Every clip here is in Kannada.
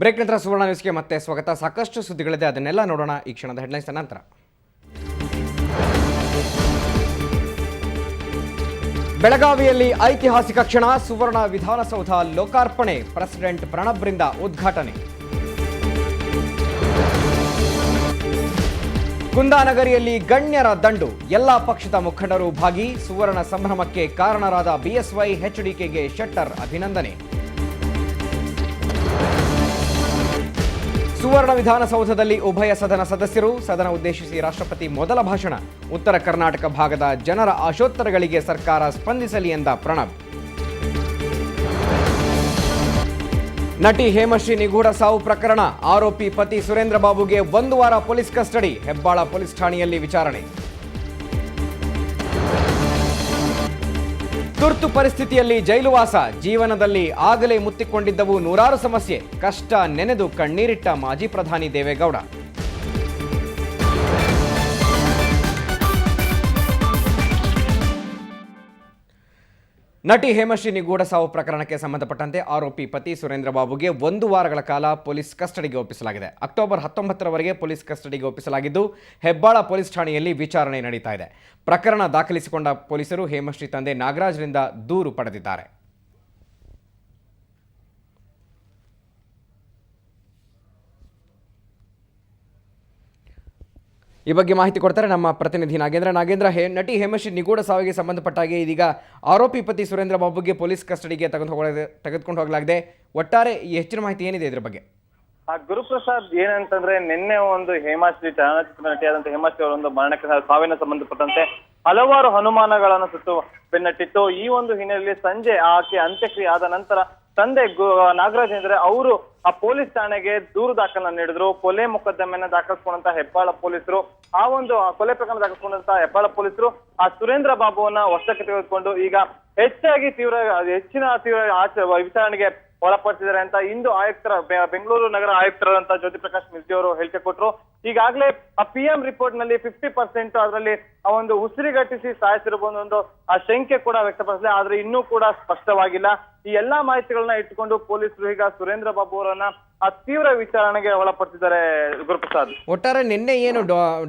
ಬ್ರೇಕ್ ನಂತರ ಸುವರ್ಣ ನ್ಯೂಸ್ಗೆ ಮತ್ತೆ ಸ್ವಾಗತ. ಸಾಕಷ್ಟು ಸುದ್ದಿಗಳಿದೆ, ಅದನ್ನೆಲ್ಲ ನೋಡೋಣ ಈ ಕ್ಷಣದ ಹೆಡ್ಲೈನ್ಸ್ ನಂತರ. ಬೆಳಗಾವಿಯಲ್ಲಿ ಐತಿಹಾಸಿಕ ಕ್ಷಣ, ಸುವರ್ಣ ವಿಧಾನಸೌಧ ಲೋಕಾರ್ಪಣೆ, ಪ್ರೆಸಿಡೆಂಟ್ ಪ್ರಣಬ್ರಿಂದ ಉದ್ಘಾಟನೆ. ಕುಂದಾನಗರಿಯಲ್ಲಿ ಗಣ್ಯರ ದಂಡು, ಎಲ್ಲಾ ಪಕ್ಷದ ಮುಖಂಡರು ಭಾಗಿ, ಸುವರ್ಣ ಸಂಭ್ರಮಕ್ಕೆ ಕಾರಣರಾದ ಬಿಎಸ್ವೈ ಎಚ್ಡಿಕೆಗೆ ಶೆಟ್ಟರ್ ಅಭಿನಂದನೆ. ಸುವರ್ಣ ವಿಧಾನಸೌಧದಲ್ಲಿ ಉಭಯ ಸದನ ಸದಸ್ಯರು, ಸದನ ಉದ್ದೇಶಿಸಿ ರಾಷ್ಟ್ರಪತಿ ಮೊದಲ ಭಾಷಣ. ಉತ್ತರ ಕರ್ನಾಟಕ ಭಾಗದ ಜನರ ಆಶೋತ್ತರಗಳಿಗೆ ಸರ್ಕಾರ ಸ್ಪಂದಿಸಲಿ ಎಂದ ಪ್ರಣಬ್. ನಟಿ ಹೇಮಶ್ರೀ ನಿಗೂಢ ಸಾವು ಪ್ರಕರಣ, ಆರೋಪಿ ಪತಿ ಸುರೇಂದ್ರ ಬಾಬುಗೆ 1 ವಾರ ಪೊಲೀಸ್ ಕಸ್ಟಡಿ, ಹೆಬ್ಬಾಳ ಪೊಲೀಸ್ ಠಾಣೆಯಲ್ಲಿ ವಿಚಾರಣೆ. ತುರ್ತು ಪರಿಸ್ಥಿತಿಯಲ್ಲಿ ಜೈಲುವಾಸ, ಜೀವನದಲ್ಲಿ ಆಗಲೇ ಮುತ್ತಿಕೊಂಡಿದ್ದವು ನೂರಾರು ಸಮಸ್ಯೆ, ಕಷ್ಟ ನೆನೆದು ಕಣ್ಣೀರಿಟ್ಟ ಮಾಜಿ ಪ್ರಧಾನಿ ದೇವೇಗೌಡ. ನಟಿ ಹೇಮಶ್ರೀ ನಿಗೂಢ ಸಾವು ಪ್ರಕರಣಕ್ಕೆ ಸಂಬಂಧಪಟ್ಟಂತೆ ಆರೋಪಿ ಪತಿ ಸುರೇಂದ್ರ ಬಾಬುಗೆ 1 ವಾರಗಳ ಕಾಲ ಪೊಲೀಸ್ ಕಸ್ಟಡಿಗೆ ಒಪ್ಪಿಸಲಾಗಿದೆ. ಅಕ್ಟೋಬರ್ 19ರವರೆಗೆ ಪೊಲೀಸ್ ಕಸ್ಟಡಿಗೆ ಒಪ್ಪಿಸಲಾಗಿದ್ದು, ಹೆಬ್ಬಾಳ ಪೊಲೀಸ್ ಠಾಣೆಯಲ್ಲಿ ವಿಚಾರಣೆ ನಡೀತಾ ಇದೆ. ಪ್ರಕರಣ ದಾಖಲಿಸಿಕೊಂಡ ಪೊಲೀಸರು ಹೇಮಶ್ರೀ ತಂದೆ ನಾಗರಾಜ್ರಿಂದ ದೂರು ಪಡೆದಿದ್ದಾರೆ. ಈ ಬಗ್ಗೆ ಮಾಹಿತಿ ಕೊಡ್ತಾರೆ ನಮ್ಮ ಪ್ರತಿನಿಧಿ ನಾಗೇಂದ್ರ. ನಟಿ ಹೇಮಶ್ರೀ ನಿಗೂಢ ಸಾವಿಗೆ ಸಂಬಂಧಪಟ್ಟ ಹಾಗೆ ಇದೀಗ ಆರೋಪಿ ಪತಿ ಸುರೇಂದ್ರ ಬಾಬುಗೆ ಪೊಲೀಸ್ ಕಸ್ಟಡಿಗೆ ತೆಗೆದುಕೊಂಡು ಹೋಗಲಾಗಿದೆ. ಒಟ್ಟಾರೆ ಈ ಹೆಚ್ಚಿನ ಮಾಹಿತಿ ಏನಿದೆ ಇದರ ಬಗ್ಗೆ? ಗುರುಪ್ರಸಾದ್, ಏನಂತಂದ್ರೆ ನಿನ್ನೆ ಒಂದು ಹೇಮಾಶ್ರೀ ಚಲನಚಿತ್ರ ನಟಿಯಾದಂತಹ ಹೇಮಾಶ್ರೀ ಅವರ ಒಂದು ಮರಣಕ್ಕೆ ಸಾವಿನ ಸಂಬಂಧಪಟ್ಟಂತೆ ಹಲವಾರು ಅನುಮಾನಗಳನ್ನು ಸುತ್ತು ಬೆನ್ನಟ್ಟಿತ್ತು. ಈ ಒಂದು ಹಿನ್ನೆಲೆಯಲ್ಲಿ ಸಂಜೆ ಆಕೆ ಅಂತ್ಯಕ್ರಿಯೆ ಆದ ನಂತರ ತಂದೆ ನಾಗರಾಜ್ ಅಂದ್ರೆ ಅವರು ಆ ಪೊಲೀಸ್ ಠಾಣೆಗೆ ದೂರು ದಾಖಲನ್ನ ನೀಡಿದ್ರು. ಕೊಲೆ ಮೊಕದ್ದಮೆಯನ್ನ ದಾಖಲಿಸಿಕೊಂಡಂತ ಹೆಬ್ಬಾಳ ಪೊಲೀಸರು, ಆ ಒಂದು ಕೊಲೆ ಪ್ರಕರಣ ದಾಖಲಿಸಿಕೊಂಡಂತ ಹೆಬ್ಬಾಳ ಪೊಲೀಸರು ಆ ಸುರೇಂದ್ರ ಬಾಬುವನ್ನ ವಶಕ್ಕೆ ತೆಗೆದುಕೊಂಡು ಈಗ ಹೆಚ್ಚಿನ ವಿಚಾರಣೆಗೆ ಒಳಪಡಿಸಿದ್ದಾರೆ ಅಂತ ಇಂದು ಬೆಂಗಳೂರು ನಗರ ಆಯುಕ್ತರಾದಂತಹ ಜ್ಯೋತಿ ಪ್ರಕಾಶ್ ಮಿರ್ಜಿ ಅವರು ಹೇಳಿಕೆ ಕೊಟ್ಟರು. ಈಗಾಗಲೇ ಆ PM ರಿಪೋರ್ಟ್ ನಲ್ಲಿ 50% ಅದರಲ್ಲಿ ಆ ಒಂದು ಉಸಿರುಗಟ್ಟಿಸಿ ಸಾಯಿಸಿರಬಹುದು ಒಂದು ಆ ಶಂಕೆ ಕೂಡ ವ್ಯಕ್ತಪಡಿಸಿದೆ. ಆದ್ರೆ ಇನ್ನೂ ಕೂಡ ಸ್ಪಷ್ಟವಾಗಿಲ್ಲ. ಈ ಎಲ್ಲಾ ಮಾಹಿತಿಗಳನ್ನ ಇಟ್ಟುಕೊಂಡು ಪೊಲೀಸರು ಈಗ ಸುರೇಂದ್ರ ಬಾಬು ಅವರನ್ನ ಆ ತೀವ್ರ ವಿಚಾರಣೆಗೆ ಒಳಪಡಿಸಿದ್ದಾರೆ. ಗುರುಪ್ರಸಾದ್, ಒಟ್ಟಾರೆ ನಿನ್ನೆ ಏನು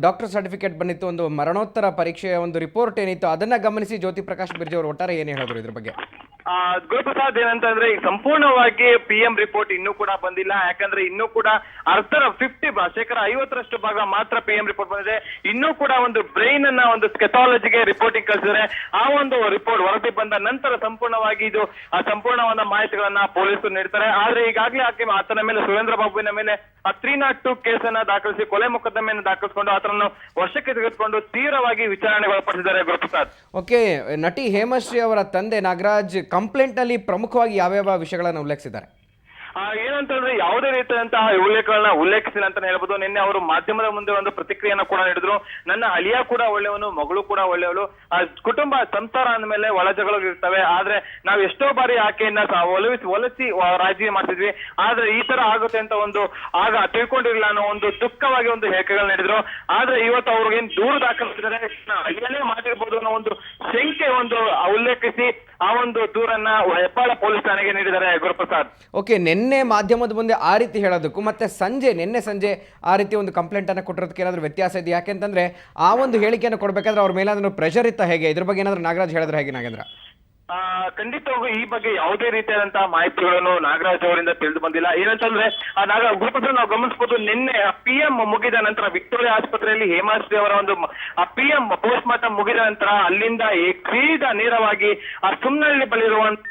ಡಾಕ್ಟರ್ ಸರ್ಟಿಫಿಕೇಟ್ ಬಂದಿತ್ತು, ಒಂದು ಮರಣೋತ್ತರ ಪರೀಕ್ಷೆಯ ಒಂದು ರಿಪೋರ್ಟ್ ಏನಿತ್ತು, ಅದನ್ನ ಗಮನಿಸಿ ಜ್ಯೋತಿ ಪ್ರಕಾಶ್ ಮಿರ್ಜಿ ಅವರು ಒಟ್ಟಾರೆ ಏನು ಹೇಳಿದ್ರು ಇದ್ರ ಬಗ್ಗೆ? ಗುರುಪ್ರಸಾದ್, ಏನಂತಂದ್ರೆ ಈ ಸಂಪೂರ್ಣವಾಗಿ PM ರಿಪೋರ್ಟ್ ಇನ್ನೂ ಕೂಡ ಬಂದಿಲ್ಲ. ಯಾಕಂದ್ರೆ ಇನ್ನೂ ಕೂಡ 50% ಭಾಗ ಮಾತ್ರ PM ರಿಪೋರ್ಟ್ ಬಂದಿದೆ. ಇನ್ನೂ ಕೂಡ ಒಂದು ಬ್ರೈನ್ ಅನ್ನ ಒಂದು ಸ್ಕೆಥಾಲಜಿಗೆ ರಿಪೋರ್ಟಿಂಗ್ ಕಳಿಸಿದ್ರೆ ಆ ಒಂದು ರಿಪೋರ್ಟ್ ವರದಿ ಬಂದ ನಂತರ ಸಂಪೂರ್ಣವಾಗಿ ಇದು ಆ ಸಂಪೂರ್ಣವಾದ ಮಾಹಿತಿಗಳನ್ನ ಪೊಲೀಸರು ನೀಡ್ತಾರೆ. ಆದ್ರೆ ಈಗಾಗಲೇ ಆತನ ಮೇಲೆ ಸುರೇಂದ್ರ ಬಾಬುವಿನ ಮೇಲೆ 302 ಕೇಸನ್ನ ದಾಖಲಿಸಿ ಕೊಲೆ ಮೊಕದ್ದಮೆಯನ್ನು ದಾಖಲಿಸಿಕೊಂಡು ಆತನನ್ನು ವಶಕ್ಕೆ ತೆಗೆದುಕೊಂಡು ತೀವ್ರವಾಗಿ ವಿಚಾರಣೆಗೆ ಒಳಪಡಿಸಿದ್ದಾರೆ. ಗುರುಪ್ರಸಾದ್, ಓಕೆ, ನಟಿ ಹೇಮಶ್ರೀ ಅವರ ತಂದೆ ನಾಗರಾಜ್ ಕಂಪ್ಲೇಂಟ್ ನಲ್ಲಿ ಪ್ರಮುಖವಾಗಿ ಯಾವ್ಯಾವ ವಿಷಯಗಳನ್ನು ಉಲ್ಲೇಖಿಸಿದ್ದಾರೆ? ಏನಂತಂದ್ರೆ ಯಾವುದೇ ರೀತಿಯಾದಂತಹ ಉಲ್ಲೇಖಗಳನ್ನ ಉಲ್ಲೇಖಿಸಿಲ್ಲ ಅಂತಾನೆ ಹೇಳ್ಬೋದು. ನಿನ್ನೆ ಅವರು ಮಾಧ್ಯಮದ ಮುಂದೆ ಒಂದು ಪ್ರತಿಕ್ರಿಯೆಯನ್ನ ಕೂಡ ನೀಡಿದ್ರು. ನನ್ನ ಅಳಿಯ ಕೂಡ ಒಳ್ಳೆಯವನು, ಮಗಳು ಕೂಡ ಒಳ್ಳೆಯವಳು, ಕುಟುಂಬ ಸಂಸಾರ ಅಂದ್ಮೇಲೆ ಒಳಜಗಳು ಇರ್ತವೆ. ಆದ್ರೆ ನಾವು ಎಷ್ಟೋ ಬಾರಿ ಆಕೆಯನ್ನ ಒಲಿಸಿ ರಾಜಿ ಮಾಡ್ತಿದ್ವಿ. ಆದ್ರೆ ಈ ತರ ಆಗುತ್ತೆ ಅಂತ ಒಂದು ಆಗ ತಿಳ್ಕೊಂಡಿರಲಿಲ್ಲ ಅನ್ನೋ ಒಂದು ದುಃಖವಾಗಿ ಒಂದು ಹೇಳಿಕೆಗಳು ನೀಡಿದ್ರು. ಆದ್ರೆ ಇವತ್ತು ಅವ್ರಿಗೆ ದೂರು ದಾಖಲಿಸಿದರೆ ಅಳಿಯನೇ ಮಾಡಿರ್ಬೋದು ಅನ್ನೋ ಒಂದು ಶಂಕೆ ಒಂದು ಉಲ್ಲೇಖಿಸಿ ಆ ಒಂದು ದೂರನ್ನ ಹೆಬ್ಬಾಳ ಪೊಲೀಸ್ ಠಾಣೆಗೆ ನೀಡಿದ್ದಾರೆ. ಗುರುಪ್ರಸಾದ್, ಓಕೆ, ನಿನ್ನೆ ಮಾಧ್ಯಮದ ಮುಂದೆ ಆ ರೀತಿ ಹೇಳೋದಕ್ಕೂ ಮತ್ತೆ ನಿನ್ನೆ ಸಂಜೆ ಆ ರೀತಿ ಒಂದು ಕಂಪ್ಲೇಂಟ್ ಅನ್ನು ಕೊಟ್ಟಿರೋದಕ್ಕೆ ಏನಾದರೂ ವ್ಯತ್ಯಾಸ ಇದೆ? ಯಾಕೆಂತಂದ್ರೆ ಆ ಒಂದು ಹೇಳಿಕೆಯನ್ನು ಕೊಡಬೇಕಾದ್ರೆ ಅವ್ರ ಮೇಲೆ ಪ್ರೆಷರ್ ಇತ್ತ ಹೇಗೆ? ಇದ್ರ ಬಗ್ಗೆ ಏನಾದರೂ ನಾಗರಾಜ್ ಹೇಳಿದ್ರೆ ಹೇಗೆ? ನಾಗೇಂದ್ರ, ಖಂಡಿತವಾಗೂ ಈ ಬಗ್ಗೆ ಯಾವುದೇ ರೀತಿಯಾದಂತಹ ಮಾಹಿತಿಗಳನ್ನು ನಾಗರಾಜ್ ಅವರಿಂದ ತಿಳಿದು ಬಂದಿಲ್ಲ. ಏನಂತಂದ್ರೆ ಗುರುಪ್ರಸಾದ್, ನಾವು ಗಮನಿಸಬಹುದು, ನಿನ್ನೆ PM ಮುಗಿದ ನಂತರ ವಿಕ್ಟೋರಿಯಾ ಆಸ್ಪತ್ರೆಯಲ್ಲಿ ಹೇಮಾಶ್ರೀ ಅವರ ಒಂದು PM ಪೋಸ್ಟ್ ಮಾರ್ಟಮ್ ಮುಗಿದ ನಂತರ ಅಲ್ಲಿಂದ ಸೀದಾ ನೇರವಾಗಿ ಆ ಸುಮ್ನಹಳ್ಳಿ ಬಳಿ ಇರುವಂತ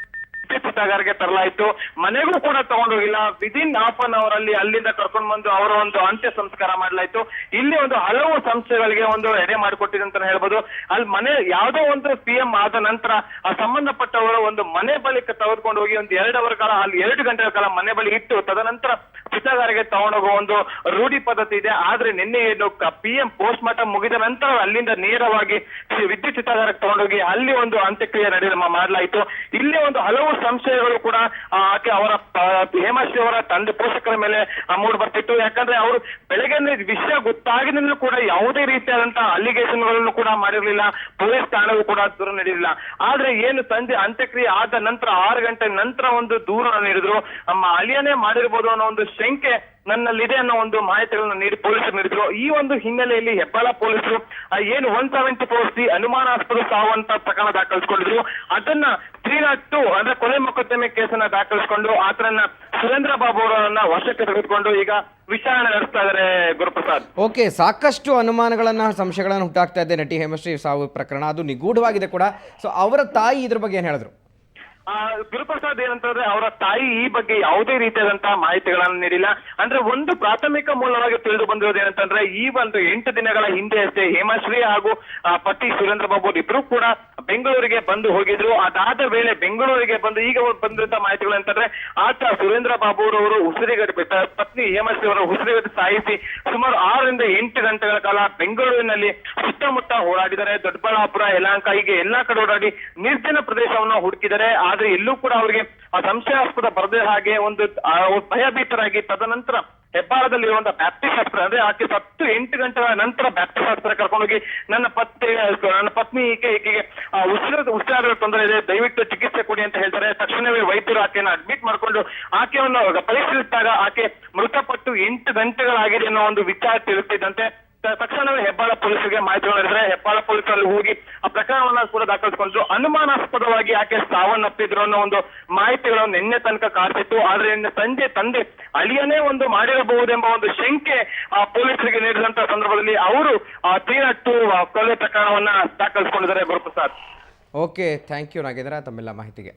ಚಿತಾಗಾರಕ್ಕೆ ತರಲಾಯಿತು. ಮನೆಗೂ ಕೂಡ ತಗೊಂಡೋಗಿಲ್ಲ. ವಿದಿನ್ ಹಾಫ್ ಅನ್ ಅವರ್ ಅಲ್ಲಿ ಅಲ್ಲಿಂದ ಕರ್ಕೊಂಡು ಬಂದು ಅವರ ಒಂದು ಅಂತ್ಯ ಸಂಸ್ಕಾರ ಮಾಡಲಾಯಿತು. ಇಲ್ಲಿ ಒಂದು ಹಲವು ಸಂಸ್ಥೆಗಳಿಗೆ ಒಂದು ಎಡೆ ಮಾಡಿಕೊಟ್ಟಿದೆ ಅಂತ ಹೇಳ್ಬೋದು. ಅಲ್ಲಿ ಮನೆ ಯಾವುದೋ ಒಂದು PM ಆದ ನಂತರ ಆ ಸಂಬಂಧಪಟ್ಟವರು ಒಂದು ಮನೆ ಬಳಿ ತೆಗೆದುಕೊಂಡು ಹೋಗಿ ಒಂದು 2 ಅವರ್ ಕಾಲ ಅಲ್ಲಿ 2 ಗಂಟೆಗಳ ಕಾಲ ಮನೆ ಬಳಿ ಇಟ್ಟು ತದನಂತರ ಚಿತಾಗಾರಿಗೆ ತಗೊಂಡೋಗುವ ಒಂದು ರೂಢಿ ಪದ್ಧತಿ ಇದೆ. ಆದ್ರೆ ನಿನ್ನೆ ಏನು PM ಪೋಸ್ಟ್ ಮಾರ್ಟಮ್ ಮುಗಿದ ನಂತರ ಅಲ್ಲಿಂದ ನೇರವಾಗಿ ವಿದ್ಯುತ್ ಚಿತಾಗಾರಕ್ಕೆ ತಗೊಂಡೋಗಿ ಅಲ್ಲಿ ಒಂದು ಅಂತ್ಯಕ್ರಿಯೆ ಮಾಡಲಾಯಿತು. ಇಲ್ಲಿ ಒಂದು ಹಲವು ಸಂಶಯಗಳು ಕೂಡ ಆಕೆ ಅವರ ಹೇಮಾಶ್ರೀ ಅವರ ತಂದೆ ಪೋಷಕರ ಮೇಲೆ ಮೂಡಿ ಬರ್ತಿತ್ತು. ಯಾಕಂದ್ರೆ ಅವರು ಬೆಳಗ್ಗೆ ವಿಷಯ ಗೊತ್ತಾಗಿನೂ ಕೂಡ ಯಾವುದೇ ರೀತಿಯಾದಂತಹ ಅಲಿಗೇಷನ್ ಗಳನ್ನು ಕೂಡ ಮಾಡಿರ್ಲಿಲ್ಲ, ಪೊಲೀಸ್ ಠಾಣೆಗೂ ಕೂಡ ದೂರ ನೀಡಿರಲಿಲ್ಲ. ಆದ್ರೆ ಏನು ಸಂಜೆ ಅಂತ್ಯಕ್ರಿಯೆ ಆದ ನಂತರ 6 ಗಂಟೆ ನಂತರ ಒಂದು ದೂರ ನೀಡಿದ್ರು. ನಮ್ಮ ಅಲಿಯನೇ ಮಾಡಿರ್ಬೋದು ಅನ್ನೋ ಒಂದು ಶಂಕೆ ನನ್ನಲ್ಲಿದೆ ಅನ್ನೋ ಒಂದು ಮಾಹಿತಿಗಳನ್ನ ಪೊಲೀಸರು ನೀಡಿದ್ರು. ಈ ಒಂದು ಹಿನ್ನೆಲೆಯಲ್ಲಿ ಹೆಬ್ಬಾಳ ಪೊಲೀಸರು ಏನು 174C ಅನುಮಾನಾಸ್ಪದ ಸಾವು ಅಂತ ಪ್ರಕರಣ ದಾಖಲಿಸಿಕೊಂಡಿದ್ರು. ಅದನ್ನ 302 ಅಂದ್ರೆ ಕೊಲೆ ಮೊಕದ್ದಮೆ ಕೇಸನ್ನ ದಾಖಲಿಸಿಕೊಂಡು ಆತನನ್ನ ಸುರೇಂದ್ರ ಬಾಬು ಅವರನ್ನ ವಶಕ್ಕೆ ತೆಗೆದುಕೊಂಡು ಈಗ ವಿಚಾರಣೆ ನಡೆಸ್ತಾ ಇದ್ದಾರೆ ಗುರುಪ್ರಸಾದ್. ಓಕೆ, ಸಾಕಷ್ಟು ಅನುಮಾನಗಳನ್ನ ಸಂಶಯಗಳನ್ನು ಹುಟ್ಟಾಗ್ತಾ ಇದೆ ನಟಿ ಹೇಮಶ್ರೀ ಸಾವು ಪ್ರಕರಣ, ಅದು ನಿಗೂಢವಾಗಿದೆ ಕೂಡ. ಸೊ ಅವರ ತಾಯಿ ಇದ್ರ ಬಗ್ಗೆ ಏನು ಹೇಳಿದ್ರು? ಗುರುಪ್ರಸಾದ್ ಏನಂತಂದ್ರೆ ಅವರ ತಾಯಿ ಈ ಬಗ್ಗೆ ಯಾವುದೇ ರೀತಿಯಾದಂತಹ ಮಾಹಿತಿಗಳನ್ನು ನೀಡಿಲ್ಲ. ಅಂದ್ರೆ ಒಂದು ಪ್ರಾಥಮಿಕ ಮೂಲವಾಗಿ ತಿಳಿದು ಬಂದಿರೋದು ಏನಂತಂದ್ರೆ ಈ ಒಂದು 8 ದಿನಗಳ ಹಿಂದೆ ಅಷ್ಟೇ ಹೇಮಾಶ್ರೀ ಹಾಗೂ ಪತಿ ಸುರೇಂದ್ರ ಬಾಬು ಇಬ್ರು ಕೂಡ ಬೆಂಗಳೂರಿಗೆ ಬಂದು ಹೋಗಿದ್ರು. ಅದಾದ ವೇಳೆ ಬೆಂಗಳೂರಿಗೆ ಬಂದು ಈಗ ಬಂದಿರುವಂತಹ ಮಾಹಿತಿಗಳು ಅಂತಂದ್ರೆ ಆತ ಸುರೇಂದ್ರ ಬಾಬು ಅವರು ಉಸಿರುಗಟ್ಟಿ ಪತ್ನಿ ಹೇಮಾಶ್ರೀ ಅವರ ಉಸಿರುಗಟ್ಟಿ ಸಾಯಿಸಿ ಸುಮಾರು 6 ರಿಂದ 8 ಗಂಟೆಗಳ ಕಾಲ ಬೆಂಗಳೂರಿನಲ್ಲಿ ಸುತ್ತಮುತ್ತ ಓಡಾಡಿದ್ದಾರೆ. ದೊಡ್ಡಬಳ್ಳಾಪುರ, ಯಲಹಂಕ ಹೀಗೆ ಎಲ್ಲಾ ಕಡೆ ಓಡಾಡಿ ನಿರ್ಜನ ಪ್ರದೇಶವನ್ನ ಹುಡುಕಿದ್ದಾರೆ. ಆದ್ರೆ ಎಲ್ಲೂ ಕೂಡ ಅವರಿಗೆ ಸಂಶಯಾಸ್ಪದ ಬರದೇ ಹಾಗೆ ಒಂದು ಭಯಭೀತರಾಗಿ ತದನಂತರ ಹೆಬ್ಬಾಳದಲ್ಲಿರುವಂತಹ ಬ್ಯಾಪ್ಟಿಸ್ಟ್ ಆಸ್ಪತ್ರೆ ಅಂದ್ರೆ ಆಕೆ 8 ಗಂಟೆಗಳ ನಂತರ ಬ್ಯಾಪ್ಟಿಸ್ಟ್ ಆಸ್ಪತ್ರೆ ಕರ್ಕೊಂಡೋಗಿ ನನ್ನ ಪತ್ನಿ ಈಕೆಗೆ ಉಸಿರಾಡಲು ತೊಂದರೆ ಇದೆ, ದಯವಿಟ್ಟು ಚಿಕಿತ್ಸೆ ಕೊಡಿ ಅಂತ ಹೇಳ್ತಾರೆ. ತಕ್ಷಣವೇ ವೈದ್ಯರು ಆಕೆಯನ್ನು ಅಡ್ಮಿಟ್ ಮಾಡಿಕೊಂಡು ಆಕೆಯನ್ನು ಪರಿಶೀಲಿಸಿದಾಗ ಆಕೆ ಮೃತಪಟ್ಟು 8 ಗಂಟೆಗಳಾಗಿದೆ ಅನ್ನೋ ಒಂದು ವಿಚಾರ ತಿಳಿಸಿದಂತೆ ತಕ್ಷಣವೇ ಹೆಬ್ಬಾಳ ಪೊಲೀಸರಿಗೆ ಮಾಹಿತಿ ನೀಡಿದ್ರೆ ಹೆಬ್ಬಾಳ ಪೊಲೀಸರಲ್ಲಿ ಹೋಗಿ ಆ ಪ್ರಕರಣವನ್ನ ಕೂಡ ದಾಖಲಿಸಿಕೊಂಡು ಅನುಮಾನಾಸ್ಪದವಾಗಿ ಆಕೆ ಸಾವನ್ನಪ್ಪಿದ್ರು ಅನ್ನೋ ಒಂದು ಮಾಹಿತಿಗಳು ನಿನ್ನೆ ತನಕ ಕಾಡ್ತಿತ್ತು. ಆದ್ರೆ ನಿನ್ನೆ ಸಂಜೆ ತಂದೆ ಅಳಿಯನೇ ಒಂದು ಮಾಡಿರಬಹುದೆಂಬ ಒಂದು ಶಂಕೆ ಪೊಲೀಸರಿಗೆ ನೀಡಿದಂತಹ ಸಂದರ್ಭದಲ್ಲಿ ಅವರು 302 ಕೊಲೆ ಪ್ರಕರಣವನ್ನ ದಾಖಲಿಸಿಕೊಂಡಿದ್ದಾರೆ Guruprasad. Okay, thank you Nagendra ತಮ್ಮೆಲ್ಲ ಮಾಹಿತಿಗೆ.